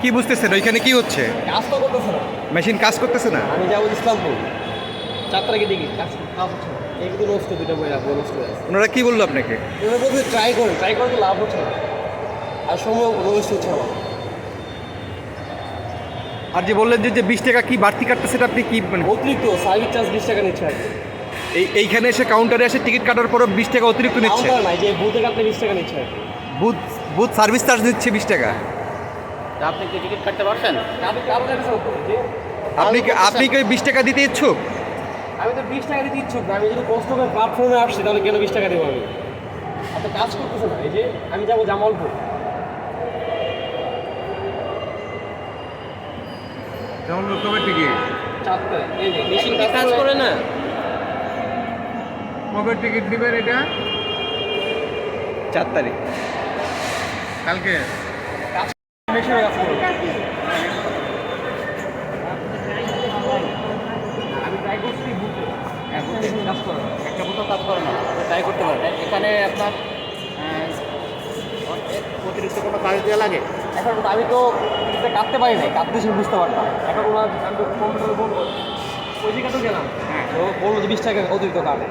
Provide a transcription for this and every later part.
কি বুঝতেছেন ওইখানে কি হচ্ছে? কাজ তো করতেছে না। মেশিন কাজ করতেছে না? আমি যাবো ইসলামপুর 4 তারিখে দেখি কাজ কাজ হচ্ছে না। এইগুলো নষ্ট দুটো বই রাখবো নষ্ট হয়ে আছে। ওনারা কি বললো আপনাকে? এবার বলতে ট্রাই করে তো লাভ হচ্ছে না। আর সময় নষ্ট হচ্ছে আমার। আর যে বললেন যে 20 টাকা কি বাড়তি কাটতে, সেটা আপনি কি মানে অতিরিক্ত সার্ভিস চার্জ 20 টাকা নিচ্ছে আর কি। এইখানে এসে কাউন্টারে এসে টিকিট কাটার পরও 20 টাকা অতিরিক্ত নিচ্ছে? কাউন্টার নাই, যে বুথে কাটলে 20 টাকা নিচ্ছে আর কি। বুথ বুথ সার্ভিস চার্জ নিচ্ছে 20 টাকা। তা আপনি কি টিকিট কাটতে পারছেন? আমি কারো কাছে যে আপনি কি ওই 20 টাকা দিতে ইচ্ছুক? আমি তো 20 টাকা দিতে ইচ্ছুক না। আমি যদি কষ্ট করে প্ল্যাটফর্মে আসছি তাহলে কেন 20 টাকা দেবো আমি? এত কাজ করতেছে না। এই যে আমি যাবো জামালপুর। যেমন কবে টিকিট? 4 তারিখ। এই যে মেশিন কি কাজ করে না? কবে টিকিট দিবেন এটা? 4 তারিখ কালকে। মেশিনে কাজ করবো। আমি ট্রাই করছি বুথে। বুথে কাজ করে না। একটা বোতল কাজ করে না, ট্রাই করতে পারেন। এখানে আপনার অতিরিক্ত কোনো কাজ দেওয়া লাগে? এখন আমি তো এটা কাটতে পারি নাই, কাটতে সে বুঝতে পারতাম। এখন ওনার আমি তো কম্পিউটারে বলবো, ওই জায়গাতেও গেলাম। হ্যাঁ। ও বললো যে 20 টাকা অতিরিক্ত কাটে।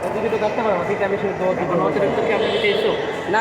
অতিরিক্ত কাটতে পারে না, ঠিক আমি সে এখন অতিরিক্ত কি আপনি দিতে ইচ্ছুক? না।